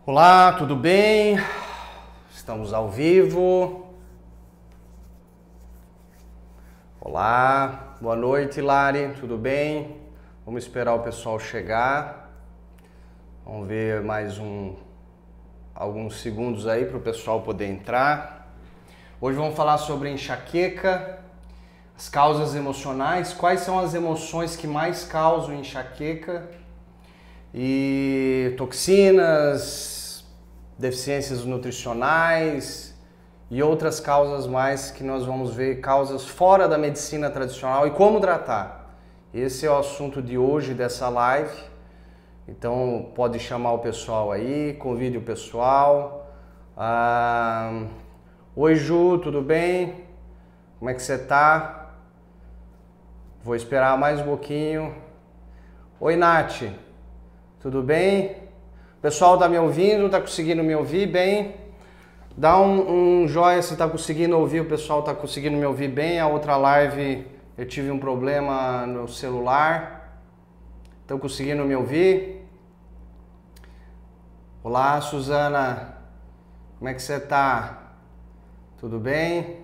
Olá, tudo bem? Estamos ao vivo. Olá, boa noite, Lari, tudo bem? Vamos esperar o pessoal chegar. Vamos ver mais alguns segundos aí para o pessoal poder entrar. Hoje vamos falar sobre enxaqueca, as causas emocionais, quais são as emoções que mais causam enxaqueca e toxinas, deficiências nutricionais e outras causas mais que nós vamos ver, causas fora da medicina tradicional e como tratar. Esse é o assunto de hoje dessa live, então pode chamar o pessoal aí, convide o pessoal. Oi Ju, tudo bem? Como é que você tá? Vou esperar mais um pouquinho. Oi Nath, tudo bem? O pessoal tá me ouvindo? Tá conseguindo me ouvir bem? Dá um joinha se tá conseguindo ouvir, o pessoal tá conseguindo me ouvir bem. A outra live eu tive um problema no celular. Estão conseguindo me ouvir? Olá Suzana, como é que você tá? Tudo bem?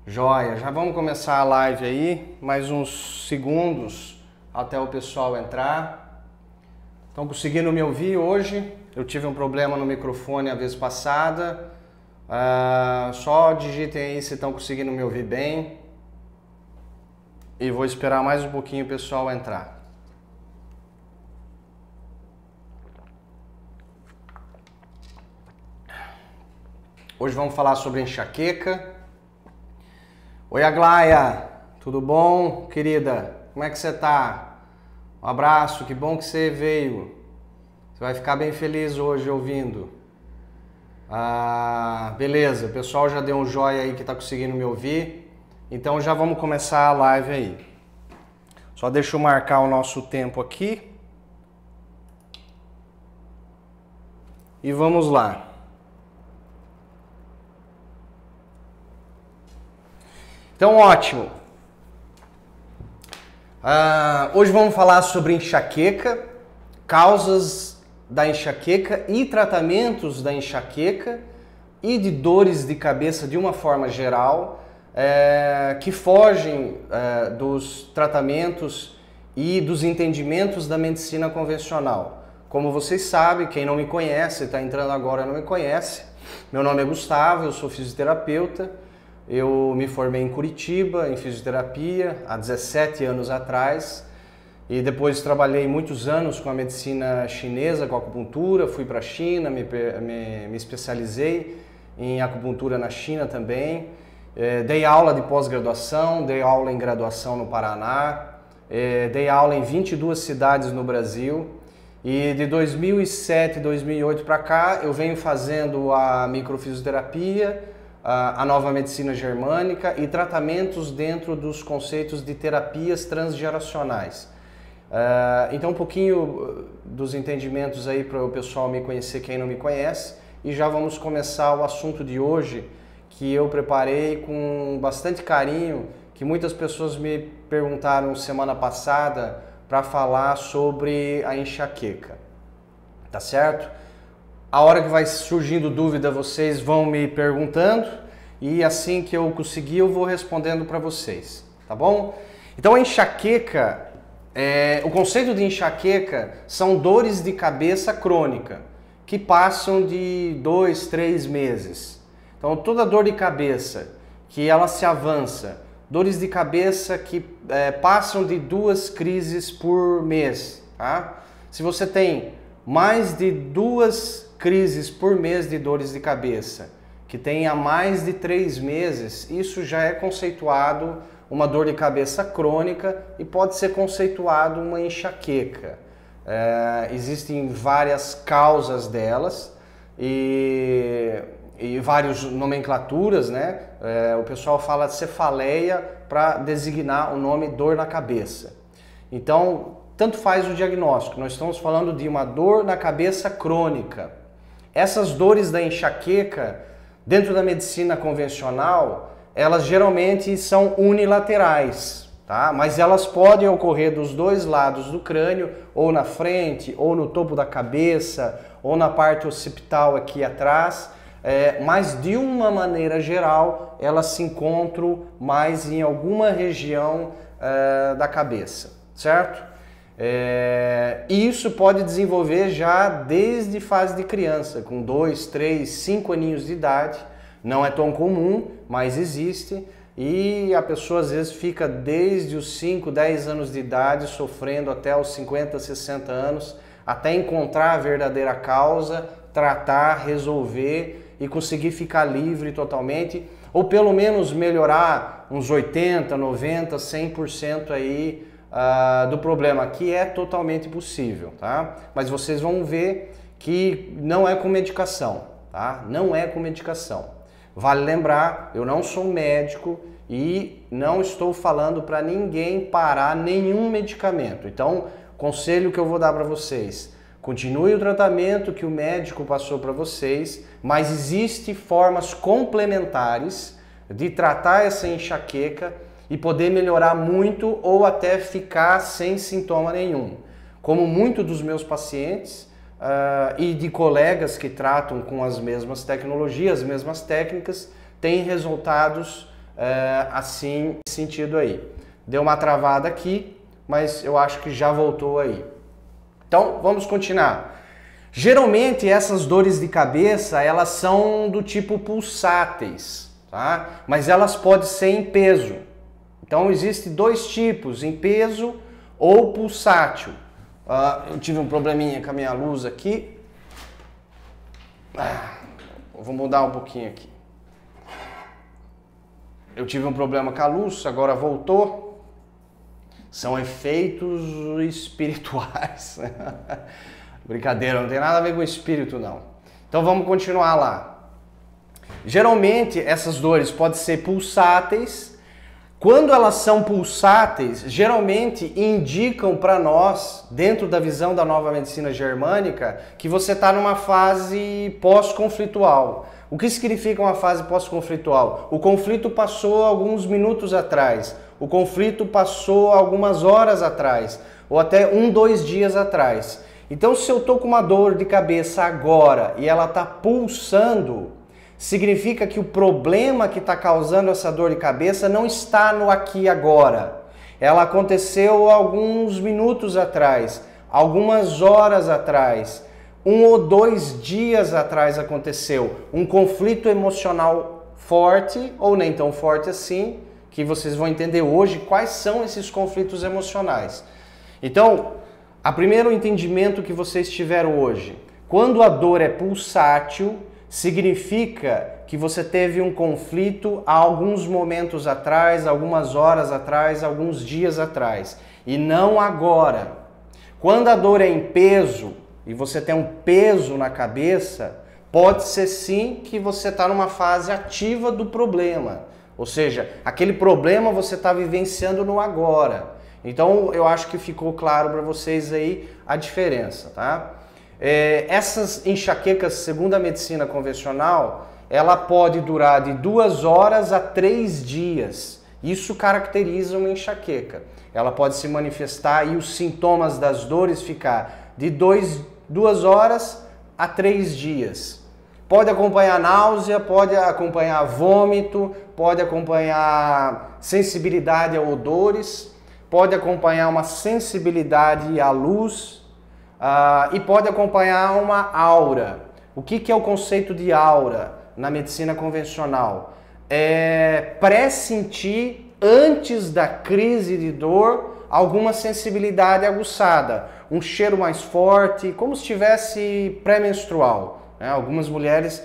Joia, já vamos começar a live aí, mais uns segundos até o pessoal entrar. Estão conseguindo me ouvir hoje? Eu tive um problema no microfone a vez passada. Só digitem aí se estão conseguindo me ouvir bem. E vou esperar mais um pouquinho o pessoal entrar. Hoje vamos falar sobre enxaqueca. Oi Aglaia, tudo bom, querida? Como é que você tá? Um abraço, que bom que você veio. Você vai ficar bem feliz hoje ouvindo. Beleza, o pessoal já deu um joinha aí que tá conseguindo me ouvir. Então já vamos começar a live aí. Só deixa eu marcar o nosso tempo aqui. E vamos lá. Então ótimo. Hoje vamos falar sobre enxaqueca, causas da enxaqueca e tratamentos da enxaqueca e de dores de cabeça de uma forma geral, que fogem dos tratamentos e dos entendimentos da medicina convencional. Como vocês sabem, quem não me conhece, está entrando agora e não me conhece, meu nome é Gustavo, eu sou fisioterapeuta. Eu me formei em Curitiba, em fisioterapia, há 17 anos atrás, e depois trabalhei muitos anos com a medicina chinesa, com a acupuntura, fui para a China, me especializei em acupuntura na China também, dei aula de pós-graduação, dei aula em graduação no Paraná, dei aula em 22 cidades no Brasil, e de 2007, 2008 para cá eu venho fazendo a microfisioterapia, a nova medicina germânica e tratamentos dentro dos conceitos de terapias transgeracionais. Então um pouquinho dos entendimentos aí para o pessoal me conhecer, quem não me conhece, e já vamos começar o assunto de hoje que eu preparei com bastante carinho, que muitas pessoas me perguntaram semana passada para falar sobre a enxaqueca, tá certo? A hora que vai surgindo dúvida, vocês vão me perguntando e assim que eu conseguir, eu vou respondendo para vocês, tá bom? Então a enxaqueca, o conceito de enxaqueca são dores de cabeça crônica, que passam de 2, 3 meses. Então toda dor de cabeça que ela se avança, dores de cabeça que passam de 2 crises por mês, tá? Se você tem mais de 2 crises por mês de dores de cabeça, que tenha mais de 3 meses, isso já é conceituado uma dor de cabeça crônica e pode ser conceituado uma enxaqueca. Existem várias causas delas e várias nomenclaturas, né? O pessoal fala de cefaleia para designar o nome dor na cabeça. Então, tanto faz o diagnóstico, nós estamos falando de uma dor na cabeça crônica. Essas dores da enxaqueca, dentro da medicina convencional, elas geralmente são unilaterais, tá? tá? Mas elas podem ocorrer dos dois lados do crânio, ou na frente, ou no topo da cabeça, ou na parte occipital aqui atrás, mas de uma maneira geral elas se encontram mais em alguma região da cabeça, certo? E isso pode desenvolver já desde fase de criança, com 2, 3, 5 aninhos de idade. Não é tão comum, mas existe. E a pessoa às vezes fica desde os 5, 10 anos de idade sofrendo até os 50, 60 anos, até encontrar a verdadeira causa, tratar, resolver e conseguir ficar livre totalmente, ou pelo menos melhorar uns 80, 90, 100% aí do problema, que é totalmente possível, tá? Mas vocês vão ver que não é com medicação, tá? Não é com medicação. Vale lembrar, eu não sou médico e não estou falando para ninguém parar nenhum medicamento. Então, conselho que eu vou dar para vocês: continue o tratamento que o médico passou para vocês, mas existem formas complementares de tratar essa enxaqueca e poder melhorar muito ou até ficar sem sintoma nenhum. Como muitos dos meus pacientes e de colegas que tratam com as mesmas tecnologias, as mesmas técnicas, têm resultados assim, nesse sentido aí. Deu uma travada aqui, mas eu acho que já voltou aí. Então, vamos continuar. Geralmente essas dores de cabeça, elas são do tipo pulsáteis, tá? Mas elas podem ser em peso. Então, existem dois tipos, em peso ou pulsátil. Eu tive um probleminha com a minha luz aqui. Vou mudar um pouquinho aqui. Eu tive um problema com a luz, agora voltou. São efeitos espirituais. Brincadeira, não tem nada a ver com espírito, não. Então vamos continuar lá. Geralmente essas dores podem ser pulsáteis. Quando elas são pulsáteis, geralmente indicam para nós, dentro da visão da nova medicina germânica, que você está numa fase pós-conflitual. O que significa uma fase pós-conflitual? O conflito passou alguns minutos atrás, o conflito passou algumas horas atrás, ou até 1, 2 dias atrás. Então, se eu estou com uma dor de cabeça agora e ela está pulsando, significa que o problema que está causando essa dor de cabeça não está no aqui e agora. Ela aconteceu alguns minutos atrás, algumas horas atrás, 1 ou 2 dias atrás aconteceu. Um conflito emocional forte, ou nem tão forte assim, que vocês vão entender hoje quais são esses conflitos emocionais. Então, o primeiro entendimento que vocês tiveram hoje: quando a dor é pulsátil, significa que você teve um conflito há alguns momentos atrás, algumas horas atrás, alguns dias atrás, e não agora. Quando a dor é em peso, e você tem um peso na cabeça, pode ser sim que você está numa fase ativa do problema. Ou seja, aquele problema você está vivenciando no agora. Então eu acho que ficou claro para vocês aí a diferença, tá? Essas enxaquecas, segundo a medicina convencional, ela pode durar de 2 horas a 3 dias. Isso caracteriza uma enxaqueca. Ela pode se manifestar e os sintomas das dores ficar de 2 horas a 3 dias. Pode acompanhar náusea, pode acompanhar vômito, pode acompanhar sensibilidade a odores, pode acompanhar uma sensibilidade à luz, e pode acompanhar uma aura. O que é o conceito de aura na medicina convencional? É pressentir antes da crise de dor alguma sensibilidade aguçada, um cheiro mais forte, como se estivesse pré-menstrual. Algumas mulheres,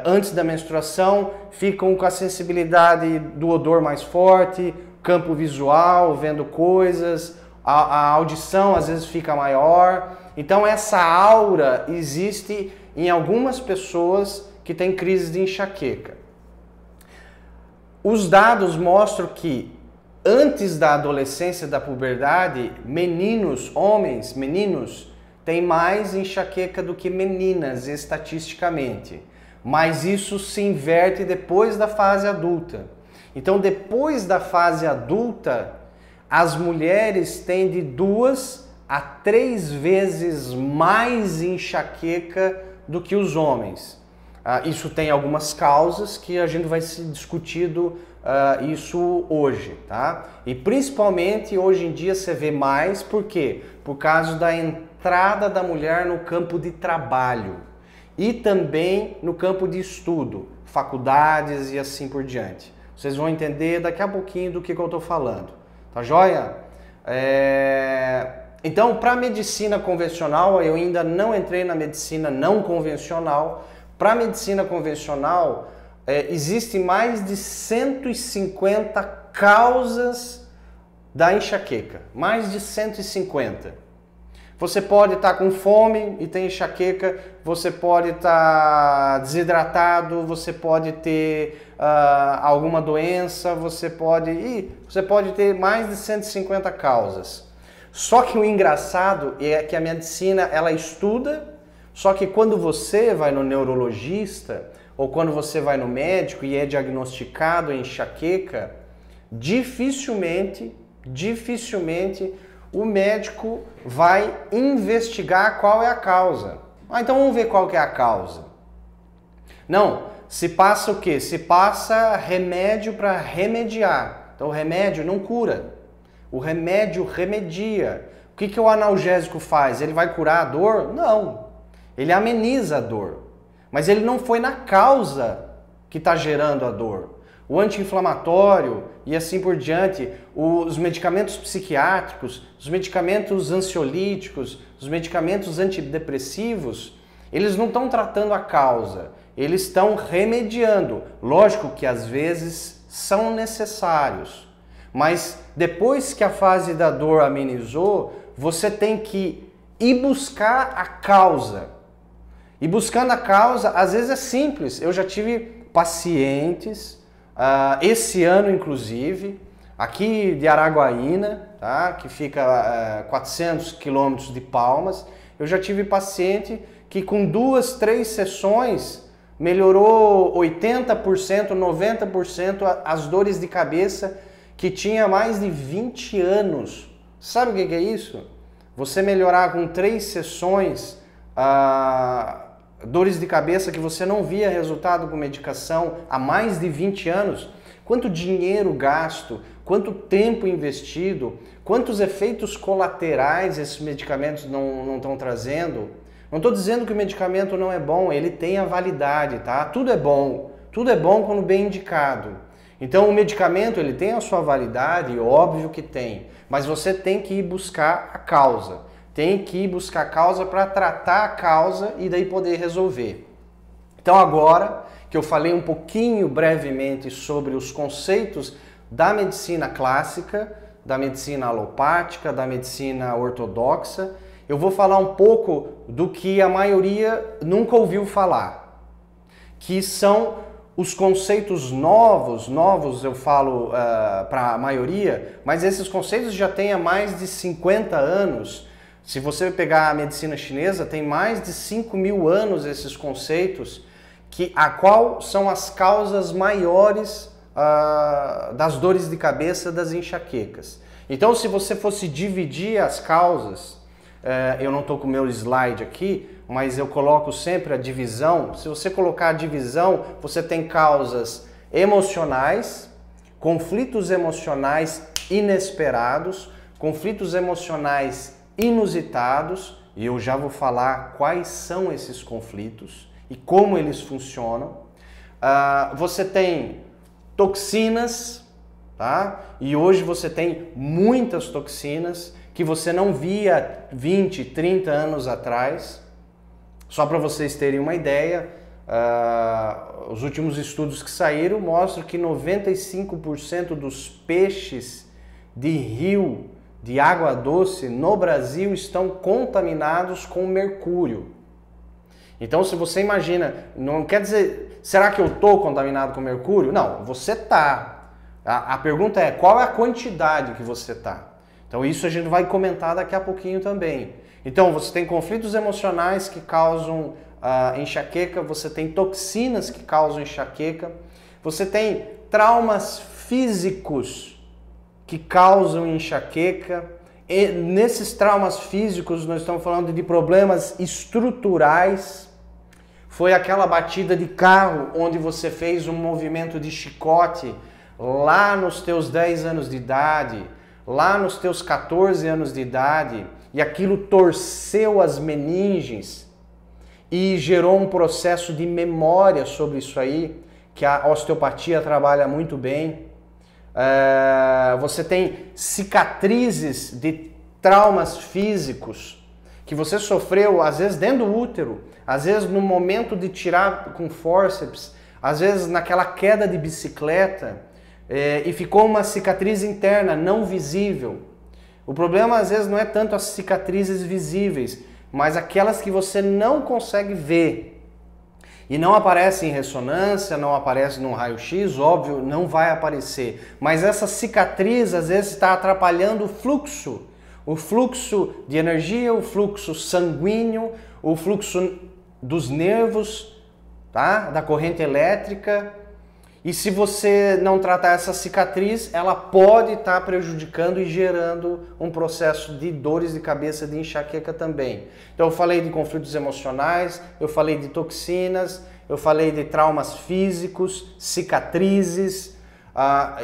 antes da menstruação, ficam com a sensibilidade do odor mais forte, campo visual, vendo coisas, a audição às vezes fica maior. Então essa aura existe em algumas pessoas que têm crise de enxaqueca. Os dados mostram que antes da adolescência, da puberdade, meninos têm mais enxaqueca do que meninas, estatisticamente. Mas isso se inverte depois da fase adulta. Então, depois da fase adulta, as mulheres têm de 2 a 3 vezes mais enxaqueca do que os homens. Isso tem algumas causas que a gente vai se discutindo isso hoje, tá? E principalmente hoje em dia você vê mais, por quê? Por causa da entrada da mulher no campo de trabalho e também no campo de estudo, faculdades e assim por diante. Vocês vão entender daqui a pouquinho do que eu estou falando, tá joia? Então, para a medicina convencional, eu ainda não entrei na medicina não convencional. Para a medicina convencional, existem mais de 150 causas da enxaqueca. Mais de 150. Você pode estar com fome e ter enxaqueca, você pode estar desidratado, você pode ter alguma doença, você pode ter mais de 150 causas. Só que o engraçado é que a medicina ela estuda, só que quando você vai no neurologista ou quando você vai no médico e é diagnosticado enxaqueca, dificilmente o médico vai investigar qual é a causa. Então vamos ver qual que é a causa. Não, se passa o quê? Se passa remédio para remediar. Então o remédio não cura. O remédio remedia. O que o analgésico faz? Ele vai curar a dor? Não. Ele ameniza a dor. Mas ele não foi na causa que está gerando a dor. O anti-inflamatório e assim por diante, os medicamentos psiquiátricos, os medicamentos ansiolíticos, os medicamentos antidepressivos, eles não estão tratando a causa, eles estão remediando. Lógico que às vezes são necessários, mas depois que a fase da dor amenizou, você tem que ir buscar a causa. E buscando a causa, às vezes é simples. Eu já tive pacientes, esse ano inclusive, aqui de Araguaína, tá? Que fica 400 quilômetros de Palmas, eu já tive paciente que com 2, 3 sessões melhorou 80%, 90% as dores de cabeça que tinha mais de 20 anos. Sabe o que é isso? Você melhorar com 3 sessões dores de cabeça que você não via resultado com medicação há mais de 20 anos. Quanto dinheiro gasto, quanto tempo investido, quantos efeitos colaterais esses medicamentos não estão trazendo. Não estou dizendo que o medicamento não é bom, ele tem a validade, tá? Tudo é bom quando bem indicado. Então o medicamento ele tem a sua validade, óbvio que tem, mas você tem que ir buscar a causa. Tem que ir buscar a causa para tratar a causa e daí poder resolver. Então agora que eu falei um pouquinho brevemente sobre os conceitos da medicina clássica, da medicina alopática, da medicina ortodoxa, eu vou falar um pouco do que a maioria nunca ouviu falar, que são os conceitos novos eu falo para a maioria, mas esses conceitos já têm há mais de 50 anos. Se você pegar a medicina chinesa, tem mais de 5.000 anos esses conceitos, qual são as causas maiores das dores de cabeça, das enxaquecas. Então, se você fosse dividir as causas, eu não estou com o meu slide aqui, mas eu coloco sempre a divisão. Se você colocar a divisão, você tem causas emocionais, conflitos emocionais inesperados, conflitos emocionais inusitados, e eu já vou falar quais são esses conflitos e como eles funcionam. Você tem toxinas, tá? E hoje você tem muitas toxinas que você não via 20, 30 anos atrás. Só para vocês terem uma ideia, os últimos estudos que saíram mostram que 95% dos peixes de rio, de água doce no Brasil estão contaminados com mercúrio. Então, se você imagina, não quer dizer, será que eu estou contaminado com mercúrio? Não, você está. A pergunta é, qual é a quantidade que você está? Então, isso a gente vai comentar daqui a pouquinho também. Então, você tem conflitos emocionais que causam enxaqueca, você tem toxinas que causam enxaqueca, você tem traumas físicos que causam enxaqueca. E nesses traumas físicos, nós estamos falando de problemas estruturais. Foi aquela batida de carro onde você fez um movimento de chicote lá nos teus 10 anos de idade, lá nos teus 14 anos de idade, e aquilo torceu as meninges e gerou um processo de memória sobre isso aí, que a osteopatia trabalha muito bem. Você tem cicatrizes de traumas físicos que você sofreu, às vezes dentro do útero, às vezes no momento de tirar com fórceps, às vezes naquela queda de bicicleta, e ficou uma cicatriz interna, não visível. O problema às vezes não é tanto as cicatrizes visíveis, mas aquelas que você não consegue ver. E não aparece em ressonância, não aparece num raio-x, óbvio, não vai aparecer. Mas essa cicatriz às vezes está atrapalhando o fluxo de energia, o fluxo sanguíneo, o fluxo dos nervos, tá? Da corrente elétrica. E se você não tratar essa cicatriz, ela pode estar prejudicando e gerando um processo de dores de cabeça, de enxaqueca também. Então eu falei de conflitos emocionais, eu falei de toxinas, eu falei de traumas físicos, cicatrizes,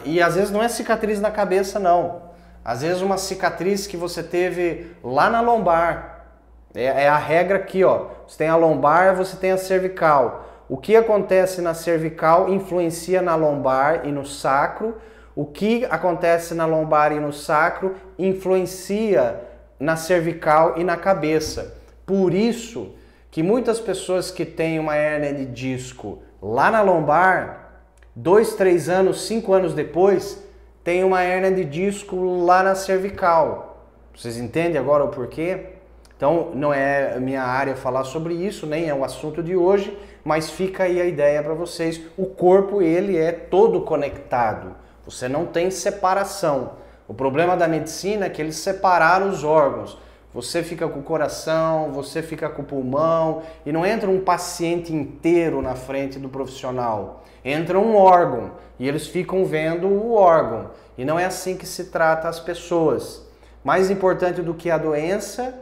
e às vezes não é cicatriz na cabeça não. Às vezes uma cicatriz que você teve lá na lombar. É a regra aqui, ó. Você tem a lombar, você tem a cervical. O que acontece na cervical influencia na lombar e no sacro. O que acontece na lombar e no sacro influencia na cervical e na cabeça. Por isso que muitas pessoas que têm uma hérnia de disco lá na lombar, 2, 3 anos, 5 anos depois, tem uma hérnia de disco lá na cervical. Vocês entendem agora o porquê? Então não é minha área falar sobre isso, nem é o assunto de hoje, mas fica aí a ideia para vocês. O corpo, ele é todo conectado. Você não tem separação. O problema da medicina é que eles separaram os órgãos. Você fica com o coração, você fica com o pulmão, e não entra um paciente inteiro na frente do profissional. Entra um órgão e eles ficam vendo o órgão. E não é assim que se trata as pessoas. Mais importante do que a doença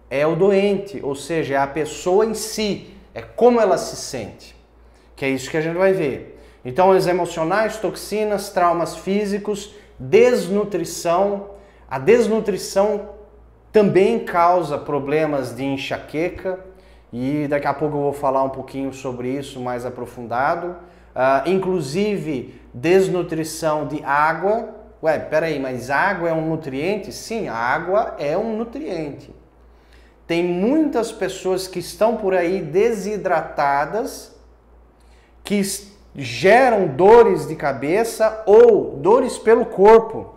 é o doente, ou seja, é a pessoa em si, é como ela se sente, que é isso que a gente vai ver. Então, os emocionais, toxinas, traumas físicos, desnutrição. A desnutrição também causa problemas de enxaqueca, e daqui a pouco eu vou falar um pouquinho sobre isso mais aprofundado. Inclusive, desnutrição de água. Ué, peraí, mas água é um nutriente? Sim, a água é um nutriente. Tem muitas pessoas que estão por aí desidratadas, que geram dores de cabeça ou dores pelo corpo.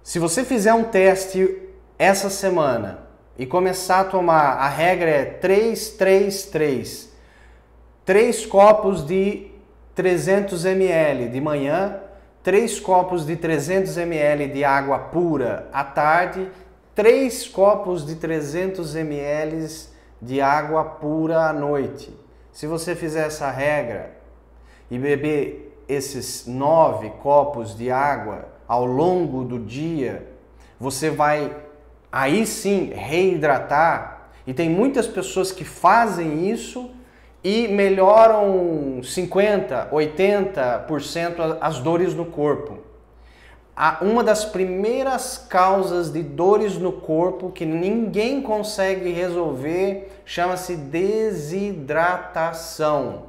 Se você fizer um teste essa semana e começar a tomar, a regra é 3-3-3, 3 copos de 300 ml de manhã, 3 copos de 300 ml de água pura à tarde, 3 copos de 300 ml de água pura à noite. Se você fizer essa regra e beber esses 9 copos de água ao longo do dia, você vai aí sim reidratar. E tem muitas pessoas que fazem isso e melhoram 50%, 80% as dores no corpo. Uma das primeiras causas de dores no corpo que ninguém consegue resolver chama-se desidratação.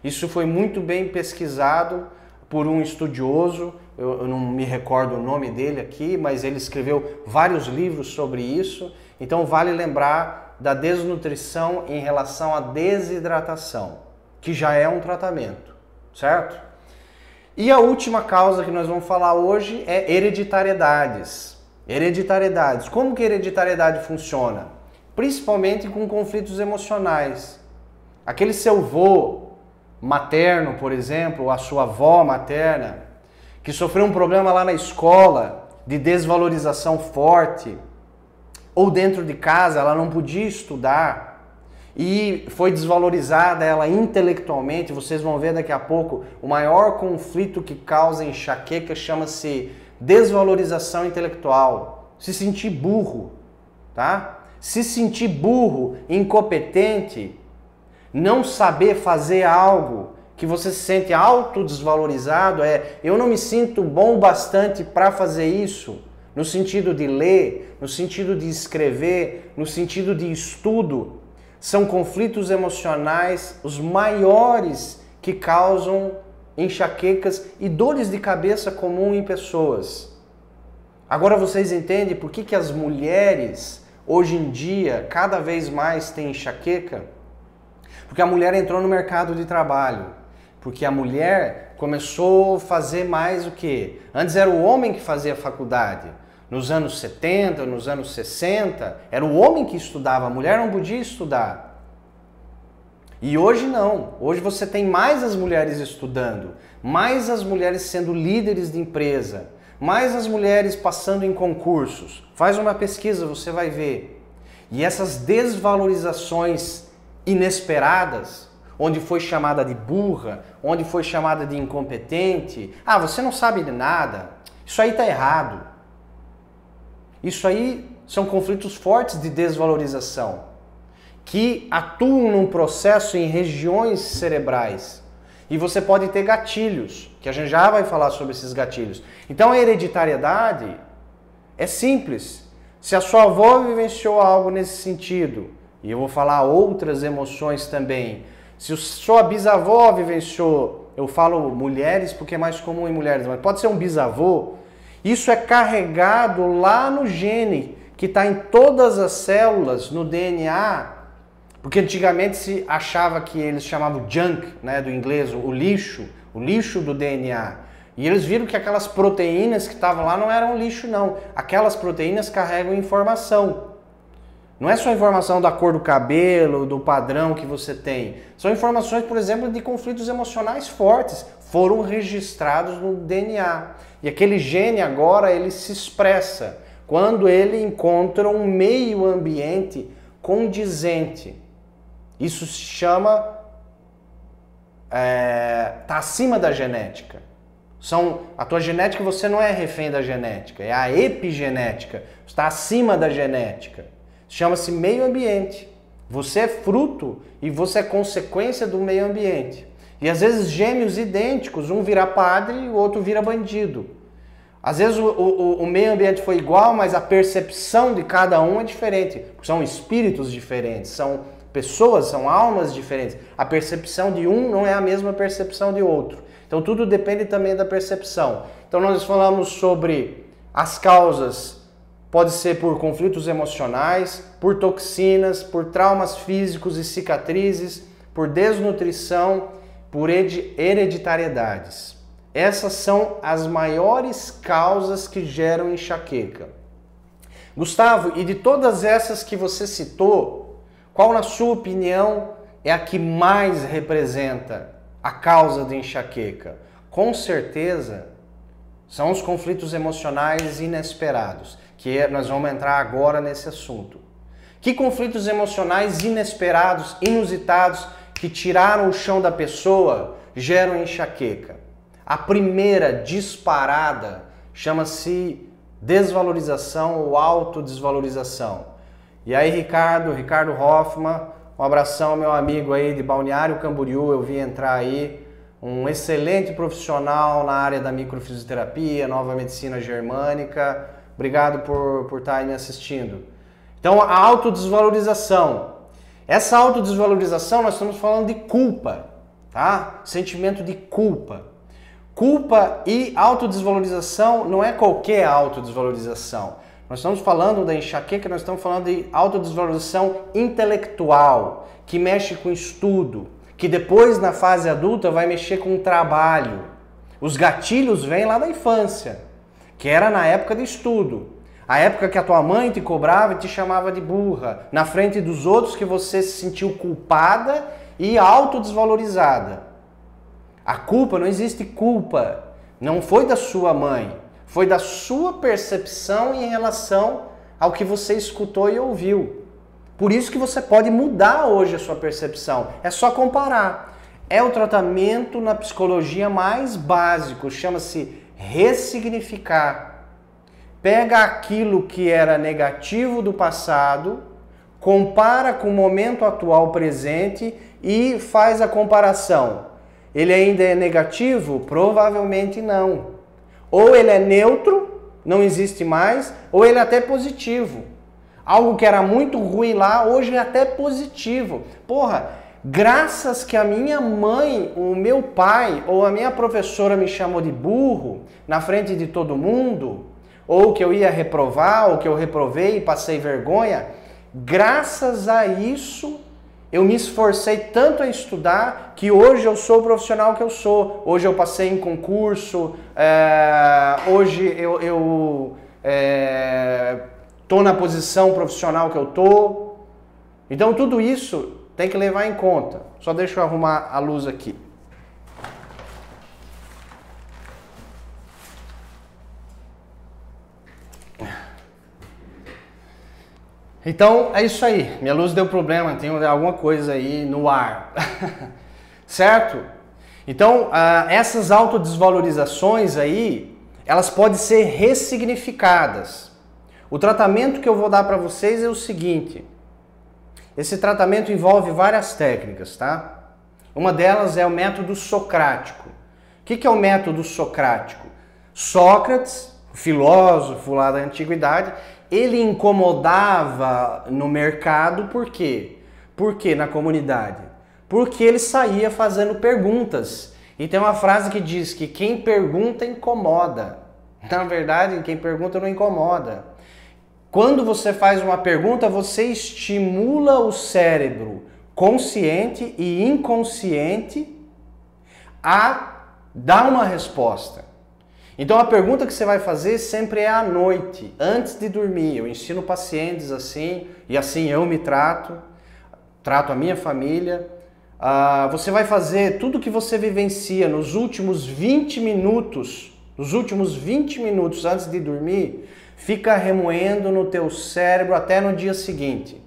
Isso foi muito bem pesquisado por um estudioso, eu não me recordo o nome dele aqui, mas ele escreveu vários livros sobre isso. Então vale lembrar da desnutrição em relação à desidratação, que já é um tratamento, certo? E a última causa que nós vamos falar hoje é hereditariedades. Hereditariedades. Como que a hereditariedade funciona? Principalmente com conflitos emocionais. Aquele seu avô materno, por exemplo, ou a sua avó materna, que sofreu um problema lá na escola de desvalorização forte, ou dentro de casa ela não podia estudar, e foi desvalorizada ela intelectualmente. Vocês vão ver daqui a pouco, o maior conflito que causa enxaqueca chama-se desvalorização intelectual, se sentir burro, tá? Se sentir burro, incompetente, não saber fazer algo que você se sente autodesvalorizado, eu não me sinto bom o bastante para fazer isso, no sentido de ler, no sentido de escrever, no sentido de estudo, são conflitos emocionais os maiores que causam enxaquecas e dores de cabeça comum em pessoas. Agora vocês entendem por que as mulheres hoje em dia cada vez mais têm enxaqueca? Porque a mulher entrou no mercado de trabalho. Porque a mulher começou a fazer mais o quê? Antes era o homem que fazia faculdade. Nos anos 70, nos anos 60, era o homem que estudava, a mulher não podia estudar. E hoje não. Hoje você tem mais as mulheres estudando, mais as mulheres sendo líderes de empresa, mais as mulheres passando em concursos. Faz uma pesquisa, você vai ver. E essas desvalorizações inesperadas, onde foi chamada de burra, onde foi chamada de incompetente, você não sabe de nada, isso aí está errado. Isso aí são conflitos fortes de desvalorização, que atuam num processo em regiões cerebrais. E você pode ter gatilhos, que a gente já vai falar sobre esses gatilhos. Então a hereditariedade é simples. Se a sua avó vivenciou algo nesse sentido, e eu vou falar outras emoções também, se a sua bisavó vivenciou, eu falo mulheres porque é mais comum em mulheres, mas pode ser um bisavô, isso é carregado lá no gene, que está em todas as células, no DNA, porque antigamente se achava que eles chamavam junk, né, do inglês, o lixo do DNA. E eles viram que aquelas proteínas que estavam lá não eram lixo não, aquelas proteínas carregam informação. Não é só informação da cor do cabelo, do padrão que você tem. São informações, por exemplo, de conflitos emocionais fortes. Foram registrados no DNA. E aquele gene agora, ele se expressa quando ele encontra um meio ambiente condizente. Isso se chama... tá acima da genética. A tua genética, você não é refém da genética. É a epigenética. Está acima da genética. Chama-se meio ambiente. Você é fruto e você é consequência do meio ambiente. E às vezes gêmeos idênticos, um vira padre e o outro vira bandido. Às vezes o meio ambiente foi igual, mas a percepção de cada um é diferente. São espíritos diferentes, são pessoas, são almas diferentes. A percepção de um não é a mesma percepção de outro. Então tudo depende também da percepção. Então nós falamos sobre as causas. Pode ser por conflitos emocionais, por toxinas, por traumas físicos e cicatrizes, por desnutrição, por hereditariedades. Essas são as maiores causas que geram enxaqueca. Gustavo, e de todas essas que você citou, qual na sua opinião é a que mais representa a causa de enxaqueca? Com certeza são os conflitos emocionais inesperados, que nós vamos entrar agora nesse assunto. Que conflitos emocionais inesperados, inusitados, que tiraram o chão da pessoa, geram enxaqueca? A primeira disparada chama-se desvalorização ou autodesvalorização. E aí, Ricardo Hoffman, um abração, meu amigo aí de Balneário Camboriú, eu vi entrar aí, um excelente profissional na área da microfisioterapia, nova medicina germânica. Obrigado por estar aí me assistindo. Então, a autodesvalorização. Essa autodesvalorização, nós estamos falando de culpa, tá? Sentimento de culpa. Culpa e autodesvalorização não é qualquer autodesvalorização. Nós estamos falando da enxaqueca, nós estamos falando de autodesvalorização intelectual, que mexe com estudo, que depois, na fase adulta, vai mexer com o trabalho. Os gatilhos vêm lá da infância, que era na época de estudo. A época que a tua mãe te cobrava e te chamava de burra, na frente dos outros que você se sentiu culpada e autodesvalorizada. A culpa, não existe culpa, não foi da sua mãe, foi da sua percepção em relação ao que você escutou e ouviu. Por isso que você pode mudar hoje a sua percepção, é só comparar. É o tratamento na psicologia mais básico, chama-se ressignificar. Pega aquilo que era negativo do passado, compara com o momento atual presente e faz a comparação. Ele ainda é negativo? Provavelmente não. Ou ele é neutro, não existe mais, ou ele é até positivo. Algo que era muito ruim lá, hoje é até positivo. Porra, graças que a minha mãe, o meu pai ou a minha professora me chamou de burro na frente de todo mundo, ou que eu ia reprovar, ou que eu reprovei e passei vergonha, graças a isso eu me esforcei tanto a estudar que hoje eu sou o profissional que eu sou. Hoje eu passei em concurso, hoje eu tô na posição profissional que eu tô. Então tudo isso tem que levar em conta. Só deixa eu arrumar a luz aqui. Então é isso aí. Minha luz deu problema, tem alguma coisa aí no ar. Certo? Então essas autodesvalorizações aí, elas podem ser ressignificadas. O tratamento que eu vou dar para vocês é o seguinte. Esse tratamento envolve várias técnicas, tá? Uma delas é o método socrático. O que é o método socrático? Sócrates, filósofo lá da antiguidade, ele incomodava no mercado, por quê? Por quê na comunidade? Porque ele saía fazendo perguntas. E tem uma frase que diz que quem pergunta incomoda. Na verdade, quem pergunta não incomoda. Quando você faz uma pergunta, você estimula o cérebro consciente e inconsciente a dar uma resposta. Então a pergunta que você vai fazer sempre é à noite, antes de dormir. Eu ensino pacientes assim, e assim eu me trato a minha família. Você vai fazer tudo que você vivencia nos últimos 20 minutos, antes de dormir, fica remoendo no teu cérebro até no dia seguinte.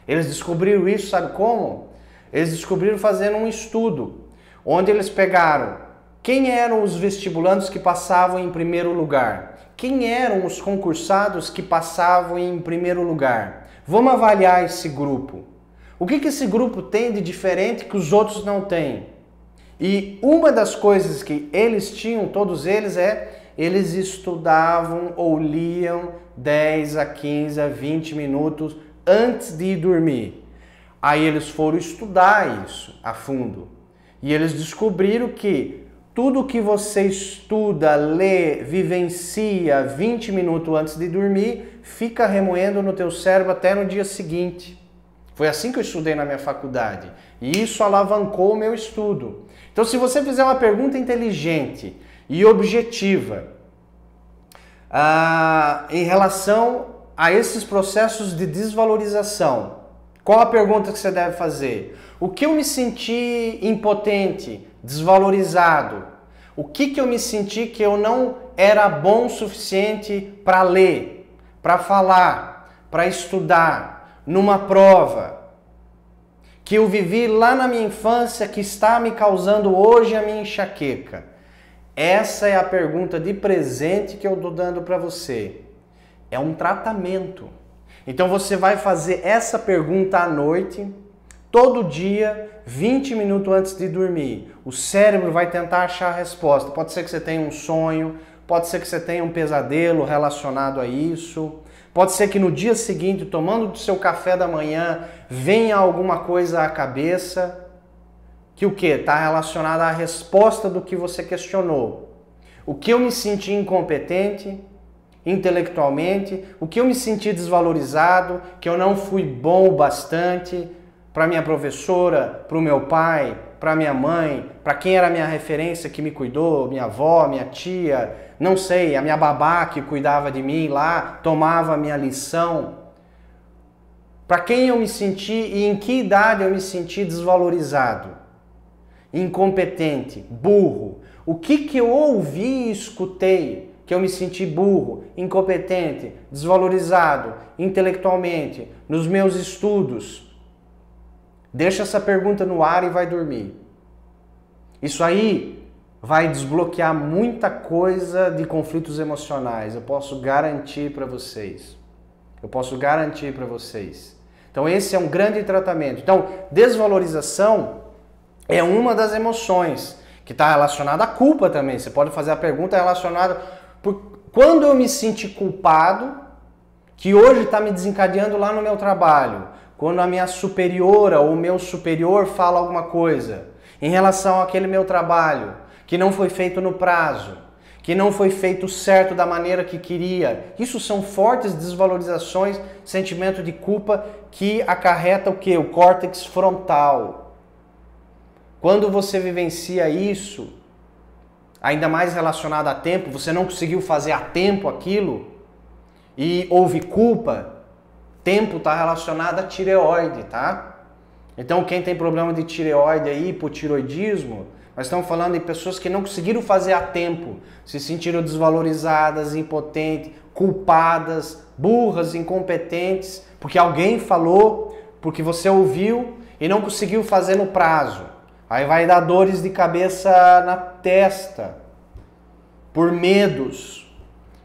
Eles descobriram isso, sabe como? Eles descobriram fazendo um estudo, onde eles pegaram quem eram os vestibulandos que passavam em primeiro lugar, quem eram os concursados que passavam em primeiro lugar. Vamos avaliar esse grupo. O que esse grupo tem de diferente que os outros não têm? E uma das coisas que eles tinham, todos eles, eles estudavam ou liam 10 a 15 a 20 minutos antes de ir dormir. Aí eles foram estudar isso a fundo. E eles descobriram que tudo que você estuda, lê, vivencia 20 minutos antes de dormir, fica remoendo no teu cérebro até no dia seguinte. Foi assim que eu estudei na minha faculdade. E isso alavancou o meu estudo. Então, se você fizer uma pergunta inteligente e objetiva em relação a esses processos de desvalorização, qual a pergunta que você deve fazer? O que eu me senti impotente, desvalorizado? O que eu me senti que eu não era bom o suficiente para ler, para falar, para estudar, numa prova? Que eu vivi lá na minha infância que está me causando hoje a minha enxaqueca? Essa é a pergunta de presente que eu estou dando para você. É um tratamento. Então você vai fazer essa pergunta à noite, todo dia, 20 minutos antes de dormir. O cérebro vai tentar achar a resposta. Pode ser que você tenha um sonho, pode ser que você tenha um pesadelo relacionado a isso. Pode ser que no dia seguinte, tomando o seu café da manhã, venha alguma coisa à cabeça que o quê? Está relacionada à resposta do que você questionou. O que eu me senti incompetente intelectualmente, o que eu me senti desvalorizado, que eu não fui bom o bastante para minha professora, para o meu pai, para minha mãe, para quem era a minha referência que me cuidou, minha avó, minha tia, não sei, a minha babá que cuidava de mim lá, tomava a minha lição. Para quem eu me senti e em que idade eu me senti desvalorizado, incompetente, burro. O que eu ouvi e escutei que eu me senti burro, incompetente, desvalorizado intelectualmente nos meus estudos? Deixa essa pergunta no ar e vai dormir. Isso aí vai desbloquear muita coisa de conflitos emocionais. Eu posso garantir para vocês. Eu posso garantir para vocês. Então esse é um grande tratamento. Então, desvalorização é uma das emoções que está relacionada à culpa também. Você pode fazer a pergunta relacionada por quando eu me senti culpado, que hoje está me desencadeando lá no meu trabalho, quando a minha superiora ou o meu superior fala alguma coisa em relação àquele meu trabalho, que não foi feito no prazo, que não foi feito certo da maneira que queria. Isso são fortes desvalorizações, sentimento de culpa que acarreta o quê? O córtex frontal. Quando você vivencia isso, ainda mais relacionado a tempo, você não conseguiu fazer a tempo aquilo e houve culpa, tempo está relacionado a tireoide, tá? Então quem tem problema de tireoide aí, hipotiroidismo, nós estamos falando de pessoas que não conseguiram fazer a tempo, se sentiram desvalorizadas, impotentes, culpadas, burras, incompetentes, porque alguém falou, porque você ouviu e não conseguiu fazer no prazo. Aí vai dar dores de cabeça na testa, por medos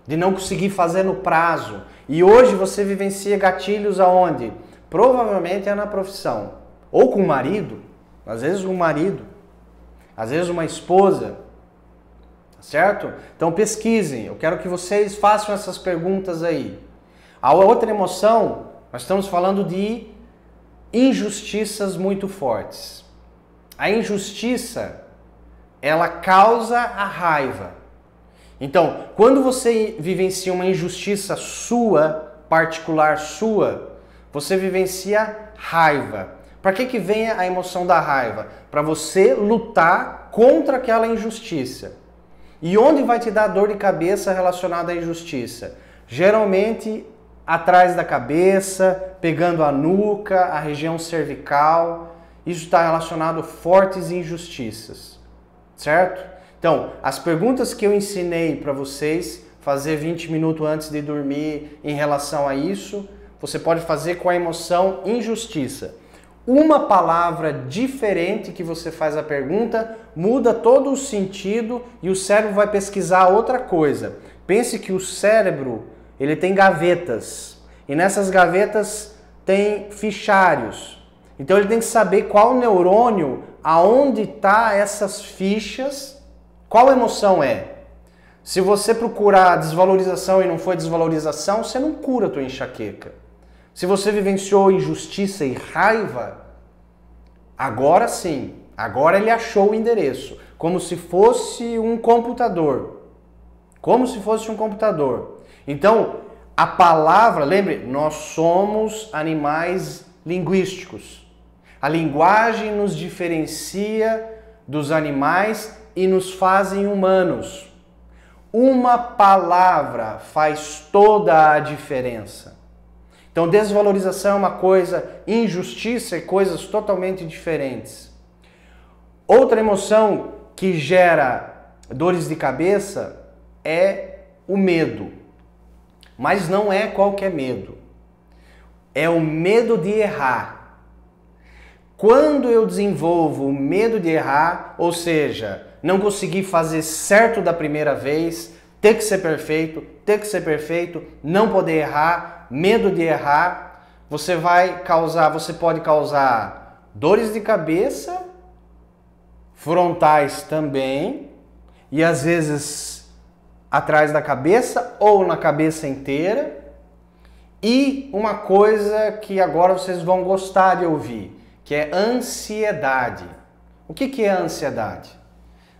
de não conseguir fazer no prazo. E hoje você vivencia gatilhos aonde? Provavelmente é na profissão. Ou com o marido, às vezes um marido, às vezes uma esposa, certo? Então pesquisem, eu quero que vocês façam essas perguntas aí. A outra emoção, nós estamos falando de injustiças muito fortes. A injustiça, ela causa a raiva. Então, quando você vivencia uma injustiça sua, particular sua, você vivencia raiva. Para que vem a emoção da raiva? Para você lutar contra aquela injustiça. E onde vai te dar dor de cabeça relacionada à injustiça? Geralmente atrás da cabeça, pegando a nuca, a região cervical. Isso está relacionado a fortes injustiças, certo? Então, as perguntas que eu ensinei para vocês, fazer 20 minutos antes de dormir em relação a isso, você pode fazer com a emoção injustiça. Uma palavra diferente que você faz a pergunta muda todo o sentido e o cérebro vai pesquisar outra coisa. Pense que o cérebro, ele tem gavetas e nessas gavetas tem fichários. Então ele tem que saber qual neurônio, aonde está essas fichas, qual emoção é. Se você procurar desvalorização e não foi desvalorização, você não cura a tua enxaqueca. Se você vivenciou injustiça e raiva, agora sim, agora ele achou o endereço, como se fosse um computador. Como se fosse um computador. Então, a palavra, lembre, nós somos animais linguísticos. A linguagem nos diferencia dos animais e nos fazem humanos. Uma palavra faz toda a diferença. Então, desvalorização é uma coisa, injustiça é coisas totalmente diferentes. Outra emoção que gera dores de cabeça é o medo. Mas não é qualquer medo. É o medo de errar. Quando eu desenvolvo o medo de errar, ou seja, não conseguir fazer certo da primeira vez, ter que ser perfeito, não poder errar, medo de errar, você pode causar dores de cabeça, frontais também, e às vezes atrás da cabeça ou na cabeça inteira. E uma coisa que agora vocês vão gostar de ouvir, que é ansiedade. O que é ansiedade?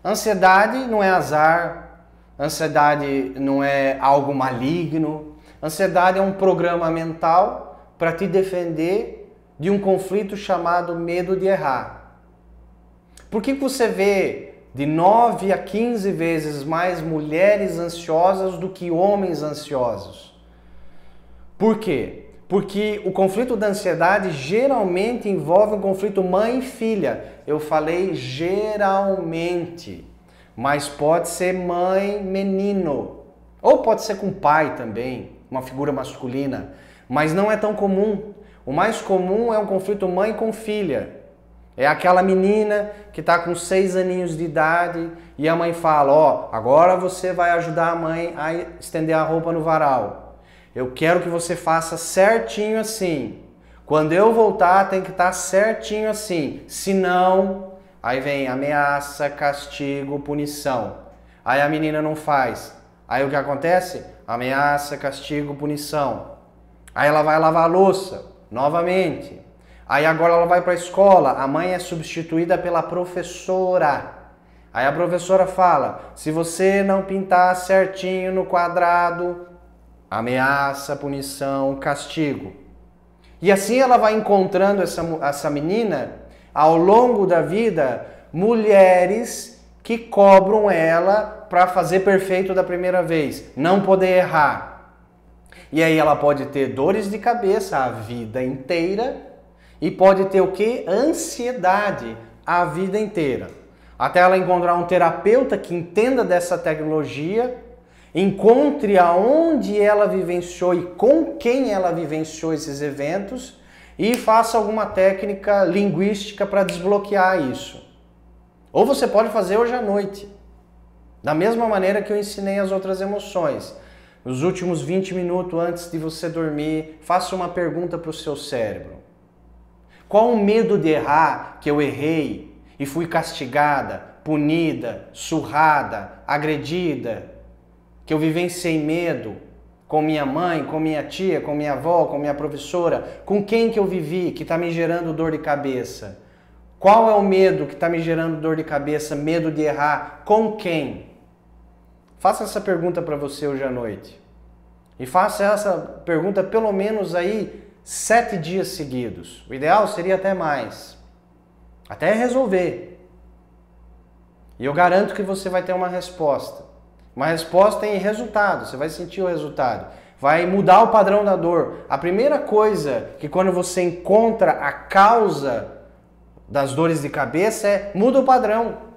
Ansiedade não é azar, ansiedade não é algo maligno. Ansiedade é um programa mental para te defender de um conflito chamado medo de errar. Por que você vê de 9 a 15 vezes mais mulheres ansiosas do que homens ansiosos? Por quê? Porque o conflito da ansiedade geralmente envolve um conflito mãe e filha. Eu falei geralmente, mas pode ser mãe, menino. Ou pode ser com pai também, uma figura masculina. Mas não é tão comum. O mais comum é um conflito mãe com filha. É aquela menina que está com 6 aninhos de idade e a mãe fala, ó, agora você vai ajudar a mãe a estender a roupa no varal. Eu quero que você faça certinho assim. Quando eu voltar tem que estar certinho assim. Senão, aí vem ameaça, castigo, punição. Aí a menina não faz. Aí o que acontece? Ameaça, castigo, punição. Aí ela vai lavar a louça, novamente. Aí agora ela vai para a escola, a mãe é substituída pela professora. Aí a professora fala, se você não pintar certinho no quadrado, ameaça, punição, castigo. E assim ela vai encontrando essa menina, ao longo da vida, mulheres que cobram ela para fazer perfeito da primeira vez, não poder errar. E aí ela pode ter dores de cabeça a vida inteira e pode ter o quê? Ansiedade a vida inteira. Até ela encontrar um terapeuta que entenda dessa tecnologia, encontre aonde ela vivenciou e com quem ela vivenciou esses eventos e faça alguma técnica linguística para desbloquear isso. Ou você pode fazer hoje à noite, da mesma maneira que eu ensinei as outras emoções. Nos últimos 20 minutos antes de você dormir, faça uma pergunta para o seu cérebro. Qual o medo de errar que eu errei e fui castigada, punida, surrada, agredida, que eu vivenciei medo com minha mãe, com minha tia, com minha avó, com minha professora, com quem que eu vivi que está me gerando dor de cabeça? Qual é o medo que está me gerando dor de cabeça, medo de errar? Com quem? Faça essa pergunta para você hoje à noite. E faça essa pergunta pelo menos aí 7 dias seguidos. O ideal seria até mais. Até resolver. E eu garanto que você vai ter uma resposta. Uma resposta em resultado. Você vai sentir o resultado. Vai mudar o padrão da dor. A primeira coisa que quando você encontra a causa das dores de cabeça é muda o padrão.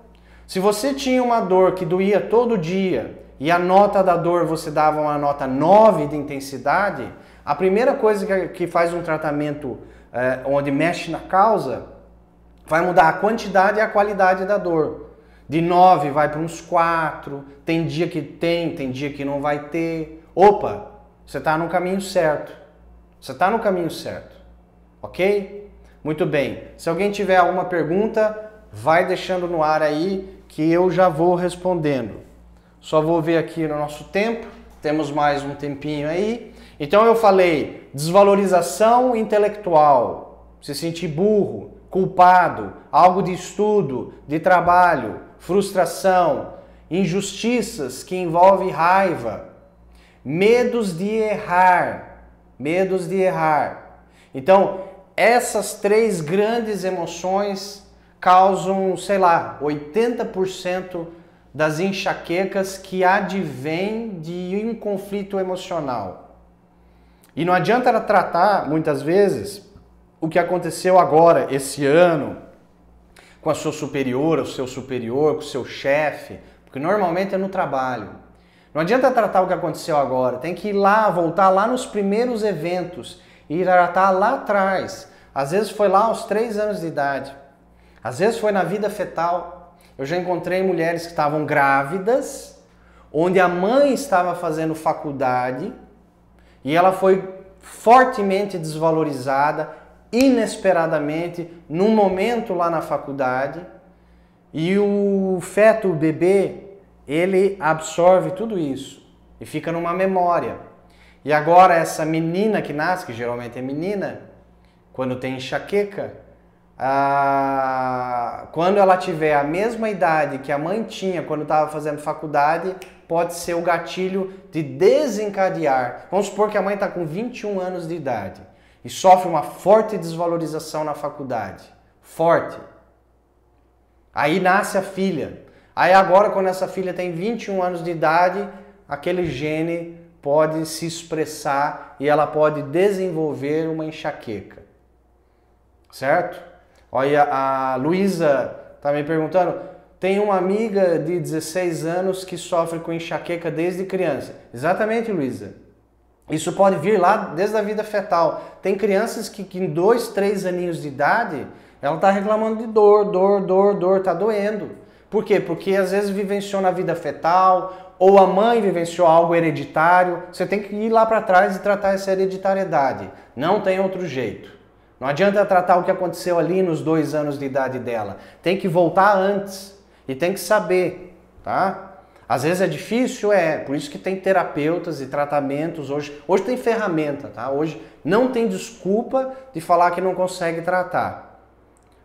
Se você tinha uma dor que doía todo dia e a nota da dor você dava uma nota 9 de intensidade, a primeira coisa que faz um tratamento onde mexe na causa vai mudar a quantidade e a qualidade da dor. De 9 vai para uns 4, tem dia que tem dia que não vai ter. Opa, você está no caminho certo. Você está no caminho certo. Ok? Muito bem. Se alguém tiver alguma pergunta, vai deixando no ar aí que eu já vou respondendo. Só vou ver aqui no nosso tempo. Temos mais um tempinho aí. Então eu falei desvalorização intelectual, se sentir burro, culpado, algo de estudo, de trabalho, frustração, injustiças que envolvem raiva, medos de errar, medos de errar. Então, essas 3 grandes emoções causam, sei lá, 80% das enxaquecas que advêm de um conflito emocional. E não adianta tratar, muitas vezes, o que aconteceu agora, esse ano, com a sua superiora, o seu superior, com o seu chefe, porque normalmente é no trabalho. Não adianta tratar o que aconteceu agora, tem que ir lá, voltar lá nos primeiros eventos e tratar lá atrás. Às vezes foi lá aos 3 anos de idade, às vezes foi na vida fetal. Eu já encontrei mulheres que estavam grávidas, onde a mãe estava fazendo faculdade e ela foi fortemente desvalorizada, inesperadamente, num momento lá na faculdade, e o feto, o bebê, ele absorve tudo isso e fica numa memória. E agora essa menina que nasce, que geralmente é menina, quando tem enxaqueca, quando ela tiver a mesma idade que a mãe tinha quando estava fazendo faculdade, pode ser o gatilho de desencadear. Vamos supor que a mãe está com 21 anos de idade e sofre uma forte desvalorização na faculdade. Forte. Aí nasce a filha. Aí agora, quando essa filha tem 21 anos de idade, aquele gene pode se expressar e ela pode desenvolver uma enxaqueca. Certo? Olha, a Luísa está me perguntando, tem uma amiga de 16 anos que sofre com enxaqueca desde criança. Exatamente, Luísa. Isso pode vir lá desde a vida fetal. Tem crianças que em 2, 3 aninhos de idade Ela está reclamando de dor, está doendo. Por quê? Porque às vezes vivenciou na vida fetal, ou a mãe vivenciou algo hereditário. Você tem que ir lá para trás e tratar essa hereditariedade. Não tem outro jeito. Não adianta tratar o que aconteceu ali nos 2 anos de idade dela. Tem que voltar antes e tem que saber, tá? Às vezes é difícil, por isso que tem terapeutas e tratamentos hoje. Hoje tem ferramenta, tá? Hoje não tem desculpa de falar que não consegue tratar.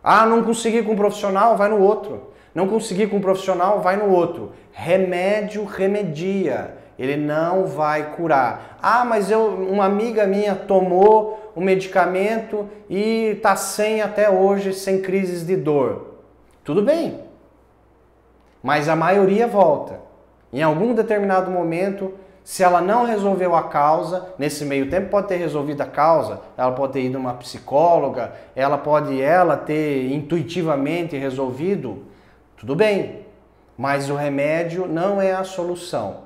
Ah, não consegui com um profissional, vai no outro. Não consegui com um profissional, vai no outro. Remédio remedia, ele não vai curar. Ah, mas uma amiga minha tomou um medicamento e está sem até hoje, sem crises de dor. Tudo bem, mas a maioria volta. Em algum determinado momento, se ela não resolveu a causa, nesse meio tempo pode ter resolvido a causa, ela pode ter ido a uma psicóloga, ela pode ter intuitivamente resolvido, tudo bem, mas o remédio não é a solução.